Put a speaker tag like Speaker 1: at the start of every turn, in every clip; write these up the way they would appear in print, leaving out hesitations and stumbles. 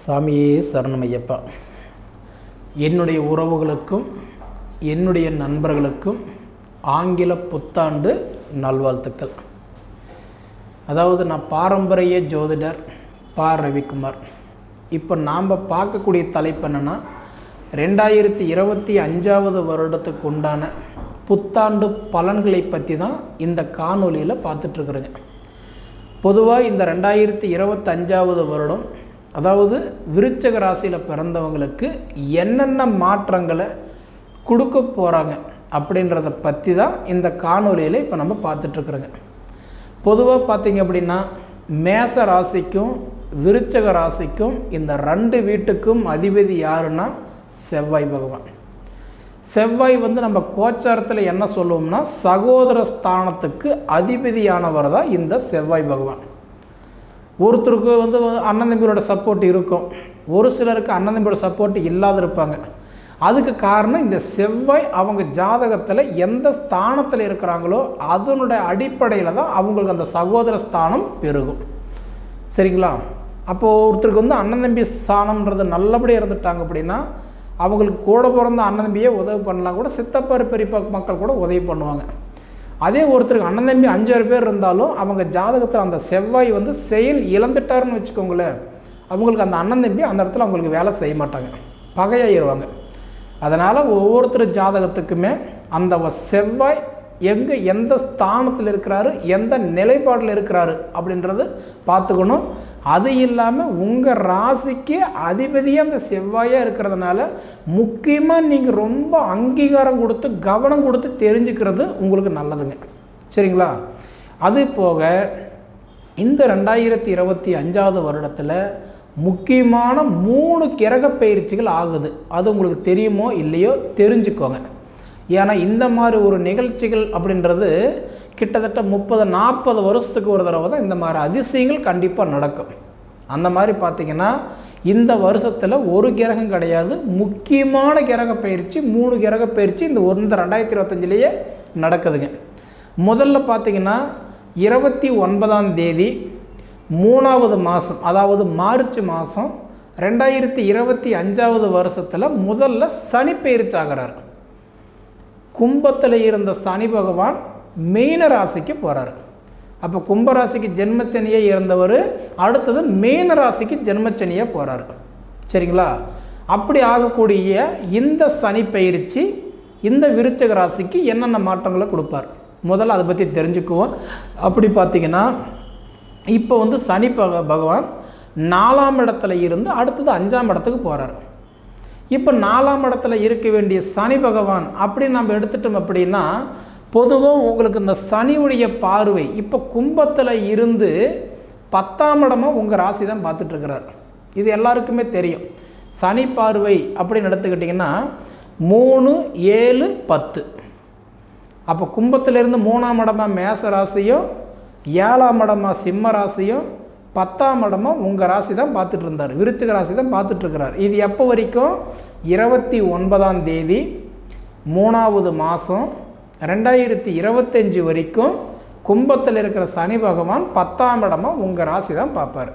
Speaker 1: சாமியே சரணமையப்பா. என்னுடைய உறவுகளுக்கும் என்னுடைய நண்பர்களுக்கும் ஆங்கில புத்தாண்டு நல்வாழ்த்துக்கள். அதாவது நான் பாரம்பரிய ஜோதிடர் பா. ரவிக்குமார். இப்போ நாம் பார்க்கக்கூடிய தலைப்பு என்னென்னா 2025 வருடத்துக்கு உண்டான புத்தாண்டு பலன்களை பற்றி தான் இந்த காணொலியில் பார்த்துட்ருக்குறேங்க. பொதுவாக இந்த 2025 வருடம், அதாவது விருச்சக ராசியில் பிறந்தவங்களுக்கு என்னென்ன மாற்றங்களை கொடுக்க போகிறாங்க அப்படின்றத பற்றி தான் இந்த காணொலியில் இப்போ நம்ம பார்த்துட்ருக்குறோங்க. பொதுவாக பார்த்திங்க அப்படின்னா மேச ராசிக்கும் விருச்சக ராசிக்கும் இந்த 2 வீட்டுக்கும் அதிபதி யாருன்னா செவ்வாய் பகவான். செவ்வாய் நம்ம கோச்சாரத்தில் என்ன சொல்லுவோம்னா சகோதர ஸ்தானத்துக்கு அதிபதியானவர் தான் இந்த செவ்வாய் பகவான். ஒருத்தருக்கு அண்ணன் தம்பியோட சப்போர்ட் இருக்கும், ஒரு சிலருக்கு அண்ணன் தம்பியோட சப்போர்ட் இல்லாத இருப்பாங்க. அதுக்கு காரணம் இந்த செவ்வாய் அவங்க ஜாதகத்தில் எந்த ஸ்தானத்தில் இருக்கிறாங்களோ அதனுடைய அடிப்படையில் தான் அவங்களுக்கு அந்த சகோதர ஸ்தானம் பெருகும். சரிங்களா? அப்போது ஒருத்தருக்கு அண்ணன் தம்பி ஸ்தானம்ன்றது நல்லபடியாக இருந்துட்டாங்க அப்படின்னா அவங்களுக்கு கூட பிறந்த அண்ணன் தம்பியே உதவி பண்ணலாம், கூட சித்தப்பாரு பெரியப்பா மக்கள் கூட உதவி பண்ணுவாங்க. அதே ஒருத்தருக்கு அண்ணன் தம்பி 5-6 பேர் இருந்தாலும் அவங்க ஜாதகத்தில் அந்த செவ்வாய் செயல் இழந்துட்டாருன்னு வச்சுக்கோங்களேன், அவங்களுக்கு அந்த அண்ணன் தம்பி அந்த இடத்துல அவங்களுக்கு வேலை செய்ய மாட்டாங்க, பகையாயிருவாங்க. அதனால் ஒவ்வொருத்தர் ஜாதகத்துக்குமே அந்த செவ்வாய் எந்த ஸ்தானத்தில் இருக்கிறாரு, எந்த நிலைப்பாட்டில் இருக்கிறாரு அப்படின்றது பார்த்துக்கணும். அது இல்லாமல் உங்கள் ராசிக்கு அதிபதியாக அந்த செவ்வாயாக இருக்கிறதுனால முக்கியமாக நீங்கள் ரொம்ப அங்கீகாரம் கொடுத்து கவனம் கொடுத்து தெரிஞ்சுக்கிறது உங்களுக்கு நல்லதுங்க. சரிங்களா? அது போக இந்த 2025 வருடத்தில் முக்கியமான 3 கிரக பயிற்சிகள் ஆகுது. அது உங்களுக்கு தெரியுமோ இல்லையோ தெரிஞ்சுக்கோங்க. ஏன்னா இந்த மாதிரி ஒரு நிகழ்ச்சிகள் அப்படின்றது கிட்டத்தட்ட 30-40 வருஷத்துக்கு ஒரு தடவை தான் இந்த மாதிரி அதிசயங்கள் கண்டிப்பாக நடக்கும். அந்த மாதிரி பார்த்திங்கன்னா இந்த வருஷத்தில் ஒரு கிரகம் கிடையாது, முக்கியமான கிரக பயிற்சி 3 கிரக பயிற்சி இந்த 2025 நடக்குதுங்க. முதல்ல பார்த்திங்கன்னா 29ஆம் தேதி 3வது மாதம், அதாவது மார்ச் மாதம் 2025 வருஷத்தில் முதல்ல சனி பயிற்சி ஆகிறார். கும்பத்தில் இருந்த சனி பகவான் மீன ராசிக்கு போகிறார். அப்போ கும்பராசிக்கு ஜென்மச்சனியே இருந்தவர் அடுத்தது மீன ராசிக்கு ஜென்மச்சனியாக போகிறார். சரிங்களா? அப்படி ஆகக்கூடிய இந்த சனி பயிற்சி இந்த விருச்சக ராசிக்கு என்னென்ன மாற்றங்களை கொடுப்பார் முதல்ல அதை பற்றி தெரிஞ்சுக்குவோம். அப்படி பார்த்திங்கன்னா இப்போ சனி பகவான் 4ஆம் இடத்துல இருந்து அடுத்தது 5ஆம் இடத்துக்கு போகிறார். இப்போ 4ஆம் இடத்துல இருக்க வேண்டிய சனி பகவான் அப்படி நம்ம எடுத்துட்டோம் அப்படின்னா பொதுவாக உங்களுக்கு இந்த சனியுடைய பார்வை இப்போ கும்பத்தில் இருந்து 10ஆம் இடமாக உங்கள் ராசி தான் பார்த்துட்ருக்கிறார். இது எல்லாருக்குமே தெரியும். சனி பார்வை அப்படின்னு எடுத்துக்கிட்டிங்கன்னா 3, 7, 10. அப்போ கும்பத்திலிருந்து 3ஆம் இடமாக மேச ராசியும் 7ஆம் இடமாக சிம்ம ராசியும் 10ஆம் இடமாக உங்கள் ராசி தான் பார்த்துட்டு இருந்தார், விருச்சிக ராசி தான் பார்த்துட்ருக்கிறார். இது எப்போ வரைக்கும்? 29ஆம் தேதி 3வது மாதம் 2025 வரைக்கும் கும்பத்தில் இருக்கிற சனி பகவான் 10ஆம் இடமாக உங்கள் ராசி தான் பார்ப்பார்.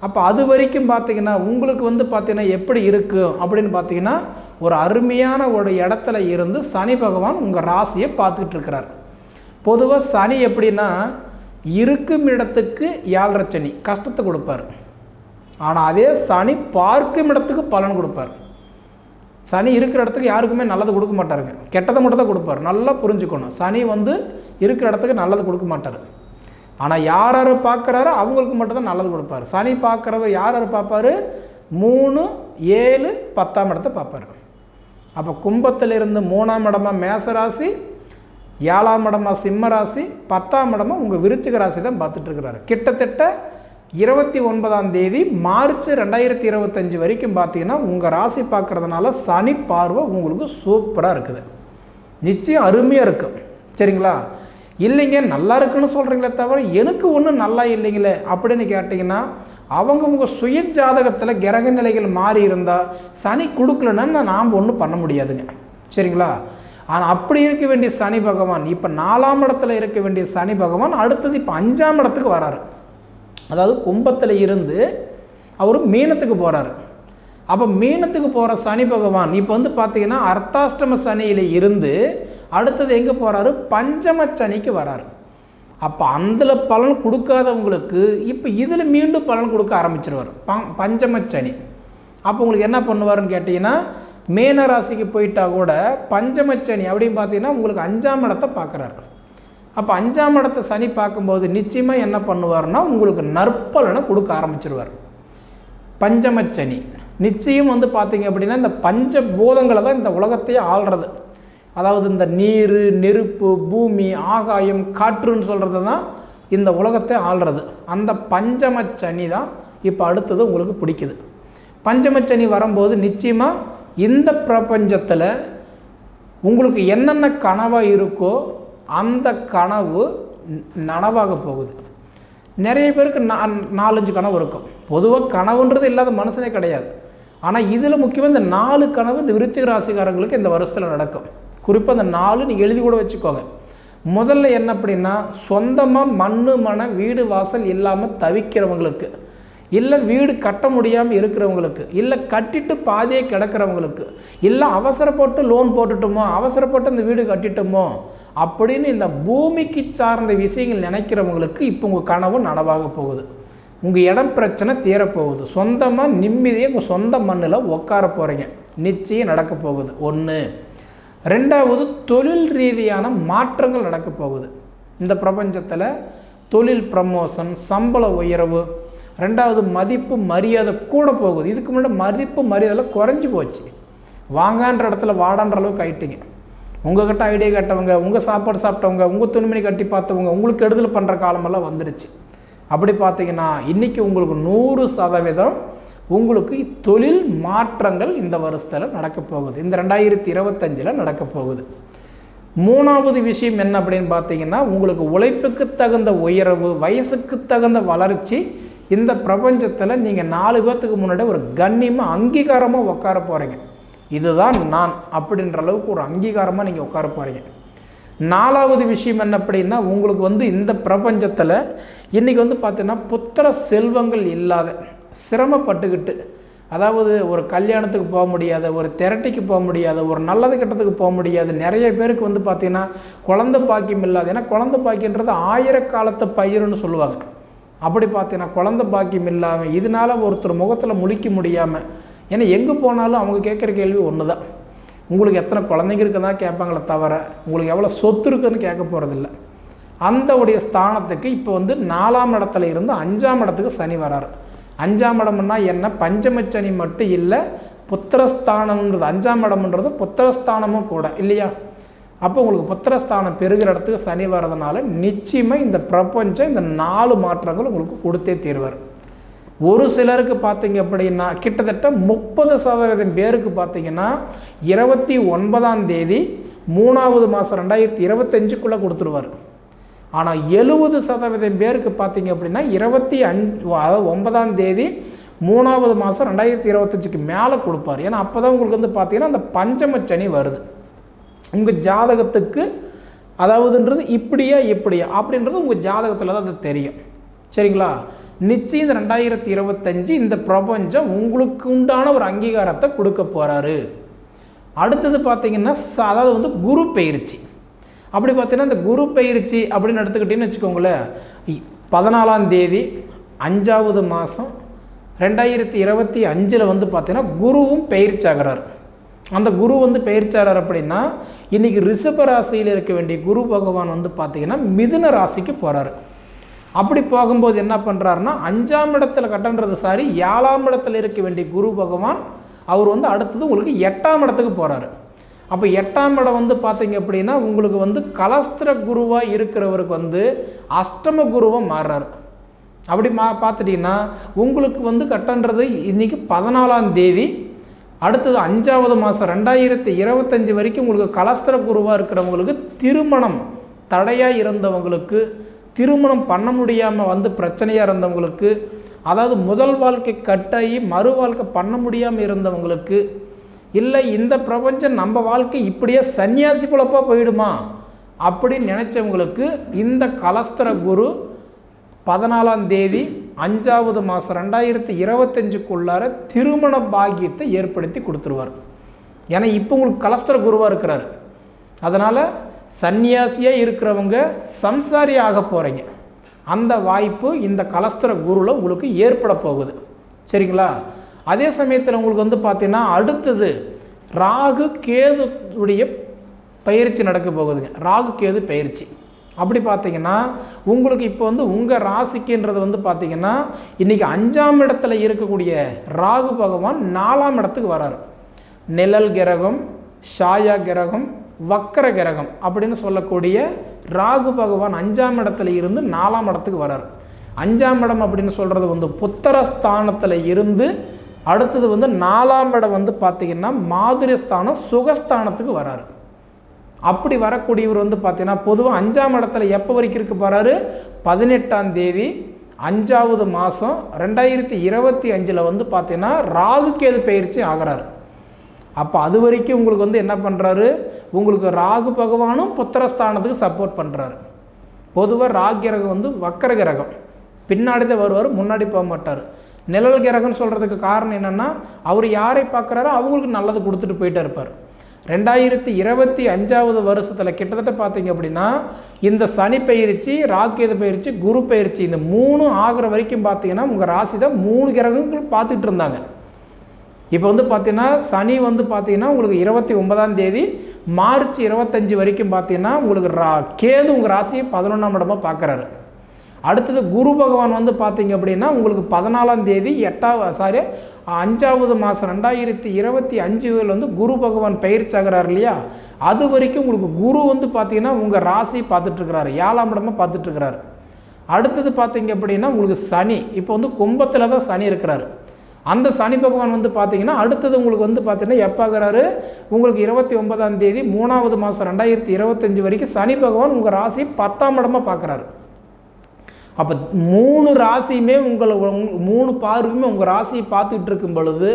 Speaker 1: அப்போ அது வரைக்கும் பார்த்திங்கன்னா உங்களுக்கு பார்த்திங்கன்னா எப்படி இருக்கும் அப்படின்னு பார்த்திங்கன்னா ஒரு அருமையான ஒரு இடத்துல இருந்து சனி பகவான் உங்கள் ராசியை பார்த்துக்கிட்டு இருக்கிறார். பொதுவாக சனி எப்படின்னா இருக்கும் இடத்துக்கு 7.5 சனி கஷ்டத்தை கொடுப்பார். ஆனால் அதே சனி பார்க்கும் இடத்துக்கு பலன் கொடுப்பார். சனி இருக்கிற இடத்துக்கு யாருக்குமே நல்லது கொடுக்க மாட்டாருங்க, கெட்டதை மட்டும் தான் கொடுப்பார். நல்லா புரிஞ்சுக்கணும். சனி இருக்கிற இடத்துக்கு நல்லது கொடுக்க மாட்டார். ஆனால் யார் பார்க்குறாரோ அவங்களுக்கு மட்டும்தான் நல்லது கொடுப்பார். சனி பார்க்குறவர் யார் பார்ப்பார்? 3, 7, 10ஆம் இடத்தை பார்ப்பார். அப்போ கும்பத்தில் இருந்து 3ஆம் இடமாக மேசராசி, 7ஆம் இடமாக சிம்ம ராசி, 10ஆம் இடமாக உங்கள் விருச்சிக ராசி தான் பார்த்துட்ருக்கிறாரு. கிட்டத்தட்ட 29ஆம் தேதி மார்ச் 2025 வரைக்கும் பார்த்தீங்கன்னா உங்கள் ராசி பார்க்குறதுனால சனி பார்வை உங்களுக்கு சூப்பராக இருக்குது. நிச்சயம் அருமையாக இருக்கும். சரிங்களா? இல்லைங்க நல்லா இருக்குன்னு சொல்கிறீங்களே தவிர எனக்கு ஒன்றும் நல்லா இல்லைங்களே அப்படின்னு கேட்டிங்கன்னா அவங்க உங்கள் சுய ஜாதகத்தில் கிரக நிலைகள் மாறி இருந்தால் சனி கொடுக்கலன்னா நாம் ஒன்றும் பண்ண முடியாதுங்க. சரிங்களா? ஆனால் அப்படி இருக்க வேண்டிய சனி பகவான் இப்போ 4ஆம் இடத்துல இருக்க வேண்டிய சனி பகவான் அடுத்தது இப்போ 5ஆம் இடத்துக்கு வராரு. அதாவது கும்பத்தில் இருந்து அவர் மீனத்துக்கு போகிறாரு. அப்போ மீனத்துக்கு போகிற சனி பகவான் இப்போ வந்து பார்த்திங்கன்னா அர்த்தாஷ்டம சனியில் இருந்து அடுத்தது எங்கே போகிறாரு, பஞ்சம சனிக்கு வராரு. அப்போ அதில் பலன் கொடுக்காதவங்களுக்கு இப்போ இதில் மீண்டும் பலன் கொடுக்க ஆரம்பிச்சிருவார் பஞ்சம சனி. அப்போ உங்களுக்கு என்ன பண்ணுவாருன்னு கேட்டிங்கன்னா, மீன ராசிக்கு போயிட்டா கூட பஞ்சம சனி அப்படின்னு பார்த்தீங்கன்னா உங்களுக்கு 5ஆம் இடத்தை பார்க்குறாரு. அப்போ 5ஆம் இடத்தை சனி பார்க்கும்போது நிச்சயமாக என்ன பண்ணுவார்னா உங்களுக்கு நற்பலனை கொடுக்க ஆரம்பிச்சிருவார். பஞ்சம சனி நிச்சயம் வந்து பார்த்திங்க அப்படின்னா இந்த பஞ்ச பூதங்களை தான் இந்த உலகத்தையே ஆள்றது. அதாவது இந்த நீர், நெருப்பு, பூமி, ஆகாயம், காற்றுன்னு சொல்கிறது தான் இந்த உலகத்தை ஆள்றது. அந்த பஞ்சம சனி தான் இப்போ அடுத்தது உங்களுக்கு பிடிக்குது. பஞ்சம சனி வரும்போது நிச்சயமாக இந்த பிரபஞ்சத்தில் உங்களுக்கு என்னென்ன கனவாக இருக்கோ அந்த கனவு நனவாக போகுது. நிறைய பேருக்கு 4-5 கனவு இருக்கும். பொதுவாக கனவுன்றது இல்லாத மனுஷனே கிடையாது. ஆனால் இதில் முக்கியமாக இந்த 4 கனவு இந்த விருச்சிக ராசிக்காரங்களுக்கு இந்த வருஷத்தில் நடக்கும். குறிப்பாக இந்த 4 நீங்கள் எழுதி கூட வச்சுக்கோங்க. முதல்ல என்ன அப்படின்னா, சொந்தமாக மண் வீடு வாசல் இல்லாமல் தவிக்கிறவங்களுக்கு, இல்லை வீடு கட்ட முடியாமல் இருக்கிறவங்களுக்கு, இல்லை கட்டிட்டு பாதியே கிடக்கிறவங்களுக்கு, இல்லை அவசரப்பட்டு லோன் போட்டுட்டோமோ, அவசரப்பட்டு இந்த வீடு கட்டிட்டோமோ அப்படின்னு இந்த பூமிக்கு சார்ந்த விஷயங்கள் நினைக்கிறவங்களுக்கு இப்போ உங்கள் கனவு நனவாக போகுது. உங்கள் இடம் பிரச்சனை தீரப்போகுது. சொந்தமாக நிம்மதியாக உங்கள் சொந்த மண்ணில் உட்கார போகிறீங்க. நிச்சயம் நடக்க போகுது. 1. 2வது தொழில் ரீதியான மாற்றங்கள் நடக்க போகுது. இந்த பிரபஞ்சத்தில் தொழில் ப்ரமோஷன், சம்பள உயர்வு, 2வது மதிப்பு மரியாதை கூட போகுது. இதுக்கு முன்னாடி மதிப்பு மரியாதை குறைஞ்சி போச்சு. வாங்கன்ற இடத்துல வாடான்ற அளவுக்கு ஆயிட்டீங்க. உங்கள்கிட்ட ஐடியா கேட்டவங்க, உங்கள் சாப்பாடு சாப்பிட்டவங்க, உங்கள் துணிமணி கட்டி பார்த்தவங்க உங்களுக்கு கெடுதல் பண்ணுற காலமெல்லாம் வந்துருச்சு. அப்படி பார்த்தீங்கன்னா இன்றைக்கி உங்களுக்கு 100% உங்களுக்கு தொழில் மாற்றங்கள் இந்த வருஷத்தில் நடக்க போகுது. இந்த 2025 நடக்க போகுது. 3வது விஷயம் என்ன அப்படின்னு பார்த்தீங்கன்னா, உங்களுக்கு உழைப்புக்கு தகுந்த உயர்வு, வயசுக்கு தகுந்த வளர்ச்சி. இந்த பிரபஞ்சத்தில் நீங்கள் 4 பேர்த்துக்கு முன்னாடி ஒரு கண்ணியமாக அங்கீகாரமாக உட்கார போகிறீங்க. இதுதான் நான் அப்படின்ற அளவுக்கு ஒரு அங்கீகாரமாக நீங்கள் உட்கார போகிறீங்க. 4வது விஷயம் என்ன அப்படின்னா, உங்களுக்கு வந்து இந்த பிரபஞ்சத்தில் இன்றைக்கி வந்து பார்த்தீங்கன்னா புத்திர செல்வங்கள் இல்லாத சிரமப்பட்டுக்கிட்டு, அதாவது ஒரு கல்யாணத்துக்கு போக முடியாத, ஒரு திரட்டிக்கு போக முடியாத, ஒரு நல்லது கெட்டத்துக்கு போக முடியாது. நிறைய பேருக்கு வந்து பார்த்திங்கன்னா குழந்தை பாக்கியம் இல்லாத. ஏன்னா குழந்தை பாக்கியன்றது 1000 காலத்து பயிருன்னு சொல்லுவாங்க. அப்படி பார்த்தீங்கன்னா குழந்தை பாக்கியம் இல்லாமல் இதனால் ஒருத்தர் முகத்தில் முழிக்க முடியாமல், ஏன்னா எங்கே போனாலும் அவங்க கேட்குற கேள்வி ஒன்று தான், உங்களுக்கு எத்தனை குழந்தைங்க இருக்குன்னா கேட்பாங்களே தவிர உங்களுக்கு எவ்வளோ சொத்து இருக்குன்னு கேட்க போகிறதில்ல. அந்த உடைய ஸ்தானத்துக்கு இப்போ வந்து 4ஆம் இடத்துல இருந்து 5ஆம் இடத்துக்கு சனி வராரு. 5ஆம் இடம்னா என்ன, பஞ்சம சனி மட்டும் இல்லை, புத்திரஸ்தானம்ன்றது 5ஆம் இடம்ன்றது புத்திரஸ்தானமும் கூட இல்லையா. அப்போ உங்களுக்கு புத்திரஸ்தானம் பெருகிற இடத்துக்கு சனி வர்றதுனால நிச்சயமாக இந்த பிரபஞ்சம் இந்த 4 மாற்றங்கள் உங்களுக்கு கொடுத்தே தீர்வார். ஒரு சிலருக்கு பார்த்தீங்க அப்படின்னா கிட்டத்தட்ட 30% பேருக்கு பார்த்தீங்கன்னா 29ஆம் தேதி 3வது மாதம் 2025 கொடுத்துருவார். ஆனால் 70% பேருக்கு பார்த்தீங்க அப்படின்னா 9ஆம் தேதி 3வது மாதம் 2025 மேலே கொடுப்பார். ஏன்னா அப்போ தான் உங்களுக்கு வந்து பார்த்தீங்கன்னா அந்த பஞ்சம சனி வருது உங்கள் ஜாதகத்துக்கு. அதாவதுன்றது இப்படியா அப்படின்றது உங்கள் ஜாதகத்தில் தான் அது தெரியும். சரிங்களா. நிச்சயம் இந்த 2025 இந்த பிரபஞ்சம் உங்களுக்கு உண்டான ஒரு அங்கீகாரத்தை கொடுக்க போகிறாரு. அடுத்தது பார்த்திங்கன்னா அதாவது வந்து குரு பெயர்ச்சி. அப்படி பார்த்தீங்கன்னா இந்த குரு பெயர்ச்சி அப்படின்னு எடுத்துக்கிட்டீங்கன்னு வச்சுக்கோங்களேன், 14ஆம் தேதி 5வது மாதம் 2025 வந்து பார்த்தீங்கன்னா குருவும் பெயர்ச்சி ஆகிறார். அந்த குரு வந்து பெயர்ச்சாளர் அப்படின்னா இன்றைக்கி ரிஷப ராசியில் இருக்க வேண்டிய குரு பகவான் வந்து பார்த்திங்கன்னா மிதுன ராசிக்கு போகிறாரு. அப்படி போகும்போது என்ன பண்ணுறாருன்னா 5ஆம் இடத்துல கட்டன்றது 7ஆம் இடத்துல இருக்க வேண்டிய குரு பகவான் அவர் வந்து அடுத்தது உங்களுக்கு 8ஆம் இடத்துக்கு போகிறாரு. அப்போ 8ஆம் இடம் வந்து பார்த்திங்க அப்படின்னா உங்களுக்கு வந்து கலஸ்திர குருவாக இருக்கிறவருக்கு வந்து அஷ்டம குருவாக மாறுறாரு. அப்படி பார்த்துட்டிங்கன்னா உங்களுக்கு வந்து கட்டன்றது இன்றைக்கி 14ஆம் தேதி அடுத்தது 5வது மாதம் 2025 வரைக்கும் உங்களுக்கு கலஸ்திர குருவாக இருக்கிறவங்களுக்கு திருமணம் தடையாக இருந்தவங்களுக்கு, திருமணம் பண்ண முடியாமல் வந்து பிரச்சனையாக இருந்தவங்களுக்கு, அதாவது முதல் வாழ்க்கை கட்டாயி மறு வாழ்க்கை பண்ண முடியாமல் இருந்தவங்களுக்கு, இல்லை இந்த பிரபஞ்சம் நம்ம வாழ்க்கை இப்படியே சன்னியாசி குழப்பாக போயிடுமா அப்படின்னு நினச்சவங்களுக்கு இந்த கலஸ்திர குரு 14ஆம் தேதி 5வது மாதம் 2025க்குள்ளார திருமண பாக்கியத்தை ஏற்படுத்தி கொடுத்துருவார். ஏன்னா இப்போ உங்களுக்கு கலஸ்திர குருவாக இருக்கிறார். அதனால் சன்னியாசியாக இருக்கிறவங்க சம்சாரி ஆக போகிறீங்க. அந்த வாய்ப்பு இந்த கலஸ்திர குருவில் உங்களுக்கு ஏற்பட போகுது. சரிங்களா? அதே சமயத்தில் உங்களுக்கு வந்து பார்த்தீங்கன்னா அடுத்தது ராகு கேதுடைய பயிற்சி நடக்க போகுதுங்க. ராகு கேது பயிற்சி அப்படி பார்த்தீங்கன்னா உங்களுக்கு இப்போ வந்து உங்கள் ராசிக்குன்றது வந்து பார்த்தீங்கன்னா இன்றைக்கி 5ஆம் இடத்துல இருக்கக்கூடிய ராகு பகவான் 4ஆம் இடத்துக்கு வராரு. நிழல் கிரகம், ஷாயா கிரகம், வக்கர கிரகம் அப்படின்னு சொல்லக்கூடிய ராகு பகவான் 5ஆம் இடத்துல இருந்து 4ஆம் இடத்துக்கு வராரு. 5ஆம் இடம் அப்படின்னு சொல்கிறது வந்து புத்திரஸ்தானத்தில் இருந்து அடுத்தது வந்து 4ஆம் இடம் வந்து பார்த்திங்கன்னா மாதிரிஸ்தானம் சுகஸ்தானத்துக்கு வராரு. அப்படி வரக்கூடியவர் வந்து பார்த்தீங்கன்னா பொதுவாக 5ஆம் இடத்துல எப்போ வரைக்கும் இருக்க போகிறாரு? 18ஆம் தேதி 5வது மாதம் 2025 வந்து பார்த்தீங்கன்னா ராகு கேது பயிற்சி ஆகிறாரு. அப்போ அது வரைக்கும் உங்களுக்கு வந்து என்ன பண்ணுறாரு? உங்களுக்கு ராகு பகவானும் புத்திரஸ்தானத்துக்கு சப்போர்ட் பண்ணுறாரு. பொதுவாக ராகு கிரகம் வந்து வக்கர கிரகம், பின்னாடி தான் வருவார், முன்னாடி போக மாட்டார். நிழல் கிரகம்னு சொல்கிறதுக்கு காரணம் என்னென்னா அவர் யாரை பார்க்குறாரோ அவங்களுக்கு நல்லது கொடுத்துட்டு போயிட்டே இருப்பார். 2025வது வருஷத்தில் கிட்டத்தட்ட பார்த்தீங்க அப்படின்னா இந்த சனி பயிற்சி, ராகேது பயிற்சி, குரு பயிற்சி இந்த 3 ஆகிற வரைக்கும் பார்த்தீங்கன்னா உங்கள் ராசி தான் 3 கிரகங்கள் பார்த்துட்டு இருந்தாங்க. இப்போ வந்து பார்த்தீங்கன்னா சனி வந்து பார்த்தீங்கன்னா உங்களுக்கு 29ஆம் தேதி மார்ச் 25 வரைக்கும் பார்த்தீங்கன்னா உங்களுக்கு கேது உங்கள் ராசியை 11ஆம் இடமாக பார்க்குறாரு. அடுத்தது குரு பகவான் வந்து பார்த்தீங்க அப்படின்னா உங்களுக்கு 14ஆம் தேதி 5வது மாதம் 2025 வந்து குரு பகவான் பயிற்சி ஆகிறார் இல்லையா? அது வரைக்கும் உங்களுக்கு குரு வந்து பார்த்தீங்கன்னா உங்கள் ராசி பார்த்துட்ருக்கிறாரு, 7ஆம் இடமாக பார்த்துட்ருக்கிறாரு. அடுத்தது பார்த்தீங்க அப்படின்னா உங்களுக்கு சனி இப்போ வந்து கும்பத்தில் தான் சனி இருக்கிறாரு. அந்த சனி பகவான் வந்து பார்த்தீங்கன்னா அடுத்தது உங்களுக்கு வந்து பார்த்தீங்கன்னா எப்போ ஆகிறாரு? உங்களுக்கு 29ஆம் தேதி 3வது மாதம் 2025 வரைக்கும் சனி பகவான் உங்கள் ராசி 10ஆம் இடமாக பார்க்குறாரு. அப்போ 3 ராசியுமே உங்களை 3 பார்வையுமே உங்கள் ராசியை பார்த்துக்கிட்டு இருக்கும் பொழுது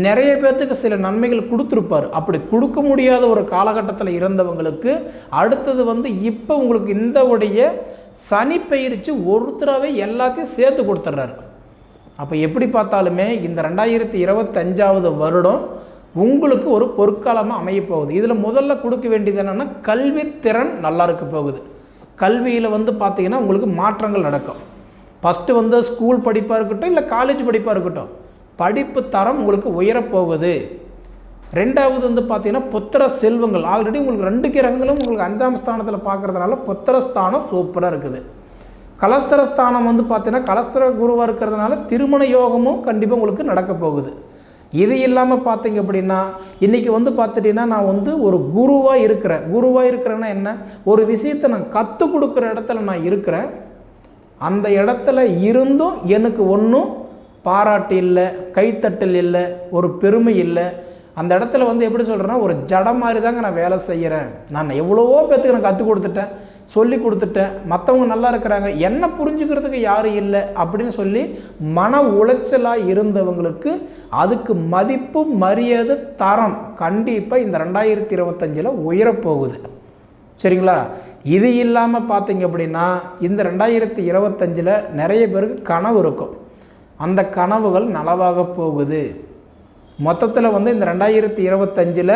Speaker 1: நிறைய பேர்த்துக்கு சில நன்மைகள் கொடுத்துருப்பார். அப்படி கொடுக்க முடியாத ஒரு காலகட்டத்தில் இருந்தவங்களுக்கு அடுத்தது வந்து இப்போ உங்களுக்கு இந்த உடைய சனி பயிற்சி ஒருத்தராகவே எல்லாத்தையும் சேர்த்து கொடுத்துட்றாரு. அப்போ எப்படி பார்த்தாலுமே இந்த 2025வது வருடம் உங்களுக்கு ஒரு பொற்காலமாக அமையப்போகுது. இதில் முதல்ல கொடுக்க வேண்டியது என்னென்னா கல்வித்திறன் நல்லா இருக்க போகுது. கல்வியில் வந்து பார்த்திங்கன்னா உங்களுக்கு மாற்றங்கள் நடக்கும். ஃபஸ்ட்டு வந்து ஸ்கூல் படிப்பாக இருக்கட்டும், இல்லை காலேஜ் படிப்பாக இருக்கட்டும், படிப்பு தரம் உங்களுக்கு உயரப்போகுது. 2வது வந்து பார்த்திங்கன்னா புத்திர செல்வங்கள், ஆல்ரெடி உங்களுக்கு 2 கிரகங்களும் உங்களுக்கு 5ஆம் ஸ்தானத்தில் பார்க்குறதுனால புத்திரஸ்தானம் சூப்பராக இருக்குது. கலஸ்திரஸ்தானம் வந்து பார்த்திங்கன்னா கலஸ்திர குருவாக இருக்கிறதுனால திருமண யோகமும் கண்டிப்பாக உங்களுக்கு நடக்க போகுது. இது இல்லாமல் பார்த்தீங்க அப்படின்னா இன்றைக்கி வந்து பார்த்துட்டிங்கன்னா நான் வந்து ஒரு குருவாக இருக்கிறேன்னா என்ன, ஒரு விஷயத்தை நான் கற்றுக் கொடுக்குற இடத்துல நான் இருக்கிறேன். அந்த இடத்துல இருந்தும் எனக்கு ஒன்றும் பாராட்டு இல்லை, கைத்தட்டல் இல்லை, ஒரு பெருமை இல்லை. அந்த இடத்துல வந்து எப்படி சொல்கிறேன்னா ஒரு ஜட மாதிரி தாங்க நான் வேலை செய்கிறேன். நான் எவ்வளவோ பேர்த்துக்கு நான் கற்றுக் கொடுத்துட்டேன், சொல்லி கொடுத்துட்டேன், மற்றவங்க நல்லா இருக்கிறாங்க, என்ன புரிஞ்சுக்கிறதுக்கு யாரும் இல்லை அப்படின்னு சொல்லி மன உளைச்சலாக இருந்தவங்களுக்கு அதுக்கு மதிப்பு, மரியாதை, தரம் கண்டிப்பாக இந்த 2025 உயரப்போகுது. சரிங்களா? இது இல்லாமல் பார்த்தீங்க அப்படின்னா இந்த 2025 நிறைய பேருக்கு கனவு இருக்கும். அந்த கனவுகள் நனவாக போகுது. மொத்தத்தில் வந்து இந்த 2025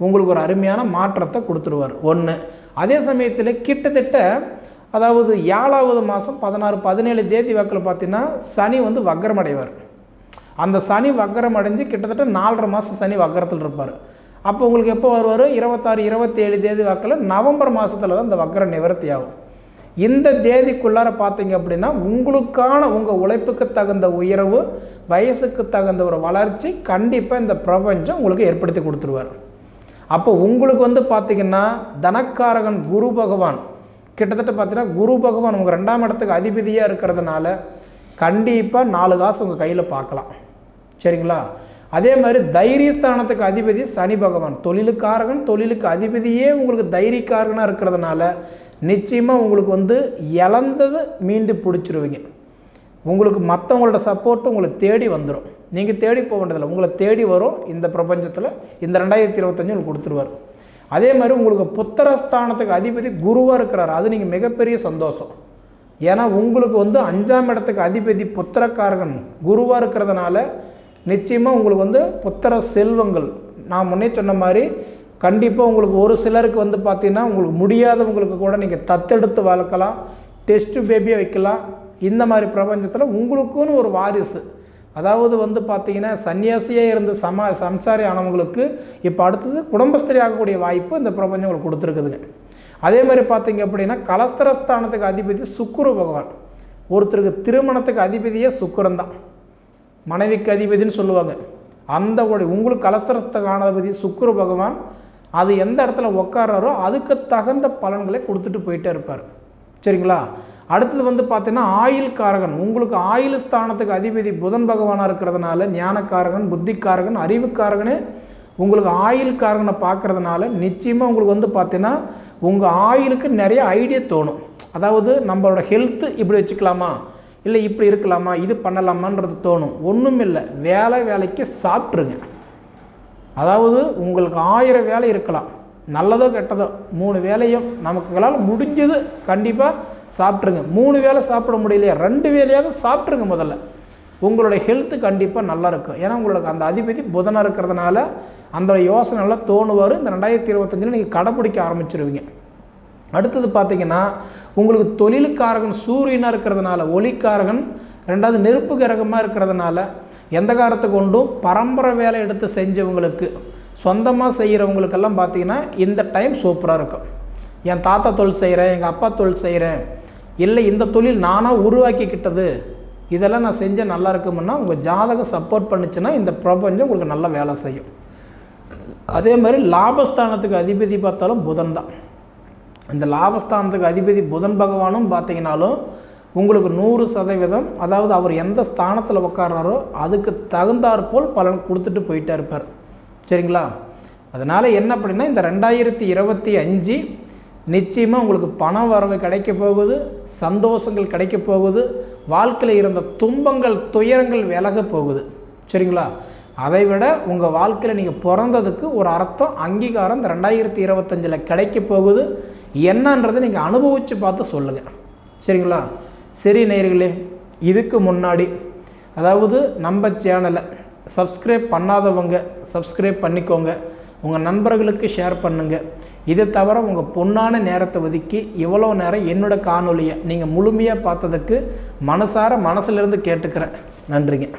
Speaker 1: உங்களுக்கு ஒரு அருமையான மாற்றத்தை கொடுத்துருவார். 1 அதே சமயத்தில் கிட்டத்தட்ட அதாவது 7வது மாதம் 16, 17 தேதி வாக்கில் பார்த்தீங்கன்னா சனி வந்து வக்கரம் அடைவார். அந்த சனி வக்கரம் அடைஞ்சு கிட்டத்தட்ட 4.5 மாதம் சனி வக்கரத்தில் இருப்பார். அப்போ உங்களுக்கு எப்போ வருவார்? 26, 27 தேதி வாக்கில் நவம்பர் மாதத்தில் தான் இந்த வக்கர நிவர்த்தி ஆகும். இந்த தேதிக்குள்ளார பார்த்தீங்க அப்படின்னா உங்களுக்கான உங்கள் உழைப்புக்கு தகுந்த உயர்வு, வயசுக்கு தகுந்த ஒரு வளர்ச்சி கண்டிப்பாக இந்த பிரபஞ்சம் உங்களுக்கு ஏற்படுத்தி கொடுத்துருவார். அப்போ உங்களுக்கு வந்து பார்த்திங்கன்னா தனக்காரகன் குரு பகவான் கிட்டத்தட்ட பார்த்தீங்கன்னா குரு பகவான் உங்கள் 2ஆம் இடத்துக்கு அதிபதியாக இருக்கிறதுனால கண்டிப்பாக 4 காசு உங்கள் கையில் பார்க்கலாம். சரிங்களா? அதே மாதிரி தைரியஸ்தானத்துக்கு அதிபதி சனி பகவான், தொழிலுக்காரகன், தொழிலுக்கு அதிபதியே உங்களுக்கு தைரியக்காரகனாக இருக்கிறதுனால நிச்சயமாக உங்களுக்கு வந்து இழந்தது மீண்டு பிடிச்சிருவீங்க. உங்களுக்கு மற்றவங்களோட சப்போர்ட்டு உங்களை தேடி வந்துடும். நீங்கள் தேடி போக வேண்டியதில்லை, உங்களை தேடி வரும். இந்த பிரபஞ்சத்தில் இந்த 2025 உங்களுக்கு கொடுத்துருவார். அதே மாதிரி உங்களுக்கு புத்திரஸ்தானத்துக்கு அதிபதி குருவாக இருக்கிறார். அது நீங்கள் மிகப்பெரிய சந்தோஷம். ஏன்னா உங்களுக்கு வந்து 5ஆம் இடத்துக்கு அதிபதி புத்திரக்காரகன் குருவாக இருக்கிறதுனால நிச்சயமாக உங்களுக்கு வந்து புத்திர செல்வங்கள், நான் முன்னே சொன்ன மாதிரி கண்டிப்பாக உங்களுக்கு ஒரு சிலருக்கு வந்து பார்த்திங்கன்னா உங்களுக்கு முடியாதவங்களுக்கு கூட நீங்கள் தத்தெடுத்து வளர்க்கலாம், டெஸ்ட்டு பேபியாக வைக்கலாம். இந்த மாதிரி பிரபஞ்சத்தில் உங்களுக்குன்னு ஒரு வாரிசு, அதாவது வந்து பார்த்திங்கன்னா சன்னியாசியாக இருந்து சம்சாரி ஆனவங்களுக்கு இப்போ அடுத்தது குடும்பஸ்திரி ஆகக்கூடிய வாய்ப்பு இந்த பிரபஞ்சம் உங்களுக்கு கொடுத்துருக்குதுங்க. அதே மாதிரி பார்த்திங்க அப்படின்னா கலஸ்திரஸ்தானத்துக்கு அதிபதி சுக்கிர பகவான். ஒருத்தருக்கு திருமணத்துக்கு அதிபதியே சுக்கிரன் தான், மனைவிக்கு அதிபதினு சொல்லுவாங்க. அந்த உங்களுக்கு கலஸ்திரஸ்தான அதிபதி சுக்கிர பகவான் அது எந்த இடத்துல உட்கார்றாரோ அதுக்கு தகுந்த பலன்களை கொடுத்துட்டு போயிட்டே இருப்பார். சரிங்களா? அடுத்தது வந்து பார்த்திங்கன்னா ஆயுள் காரகன். உங்களுக்கு ஆயுள் ஸ்தானத்துக்கு அதிபதி புதன் பகவானாக இருக்கிறதுனால ஞானக்காரகன், புத்திக்காரகன், அறிவுக்காரகனே உங்களுக்கு ஆயுள் காரகனை பார்க்குறதுனால நிச்சயமாக உங்களுக்கு வந்து பார்த்திங்கன்னா உங்கள் ஆயுளுக்கு நிறைய ஐடியா தோணும். அதாவது நம்மளோட ஹெல்த்து இப்படி வச்சுக்கலாமா, இல்லை இப்படி இருக்கலாமா, இது பண்ணலாமான்றது தோணும். ஒன்றும் இல்லை, வேலைக்கு சாப்பிட்ருங்க. அதாவது உங்களுக்கு 1000 வேலை இருக்கலாம், நல்லதோ கெட்டதோ 3 வேலையும் நமக்குகளால் முடிஞ்சது கண்டிப்பாக சாப்பிட்ருங்க. 3 வேலை சாப்பிட முடியலையா 2 வேலையாவது சாப்பிட்ருங்க. முதல்ல உங்களுடைய ஹெல்த்து கண்டிப்பாக நல்லா இருக்கும். ஏன்னா உங்களுக்கு அந்த அதிபதி புதனாக இருக்கிறதுனால அந்த யோசனை நல்லா தோணுவார். இந்த 2025 நீங்கள் கடைப்பிடிக்க ஆரம்பிச்சிருவீங்க. அடுத்தது பார்த்திங்கன்னா உங்களுக்கு தொழிலுக்காரகன் சூரியனாக இருக்கிறதுனால, ஒளிக்காரகன் 2வது நெருப்பு கிரகமாக இருக்கிறதுனால எந்த காலத்தை கொண்டும் பரம்பரை வேலை எடுத்து செஞ்சவங்களுக்கு, சொந்தமாக செய்கிறவங்களுக்கெல்லாம் பார்த்திங்கன்னா இந்த டைம் சூப்பராக இருக்கும். என் தாத்தா தொழில் செய்கிறேன், எங்கள் அப்பா தொழில் செய்கிறேன், இல்லை இந்த தொழில் நானாக உருவாக்கிக்கிட்டது, இதெல்லாம் நான் செஞ்சால் நல்லா இருக்குமுன்னா உங்கள் ஜாதகம் சப்போர்ட் பண்ணிச்சுன்னா இந்த பிரபஞ்சம் உங்களுக்கு நல்லா வேலை செய்யும். அதே மாதிரி லாபஸ்தானத்துக்கு அதிபதி பார்த்தாலும் புதன் தான். இந்த லாபஸ்தானத்துக்கு அதிபதி புதன் பகவானும் பார்த்திங்கனாலும் உங்களுக்கு 100%, அதாவது அவர் எந்த ஸ்தானத்தில் உட்கார்றாரோ அதுக்கு தகுந்தாற்போல் பலன் கொடுத்துட்டு போயிட்டே இருப்பார். சரிங்களா? அதனால் என்ன அப்படின்னா இந்த 2025 நிச்சயமாக உங்களுக்கு பண வரவு கிடைக்க போகுது, சந்தோஷங்கள் கிடைக்க போகுது, வாழ்க்கையில் இருந்த துன்பங்கள் துயரங்கள் விலக போகுது. சரிங்களா? அதை விட உங்கள் வாழ்க்கையில் நீங்கள் பிறந்ததுக்கு ஒரு அர்த்தம் அங்கீகாரம் இந்த 2025 கிடைக்க போகுது. என்னன்றதை நீங்கள் அனுபவித்து பார்த்து சொல்லுங்கள். சரிங்களா? சரி நேயர்களே, இதுக்கு முன்னாடி அதாவது நம்ம சேனலை சப்ஸ்கிரைப் பண்ணாதவங்க சப்ஸ்கிரைப் பண்ணிக்கோங்க, உங்கள் நண்பர்களுக்கு ஷேர் பண்ணுங்கள். இதை தவிர உங்கள் பொன்னான நேரத்தை ஒதுக்கி இவ்வளோ நேரம் என்னோடய காணொலியை நீங்கள் முழுமையாக பார்த்ததுக்கு மனசிலிருந்து கேட்டுக்கிறேன். நன்றிங்க.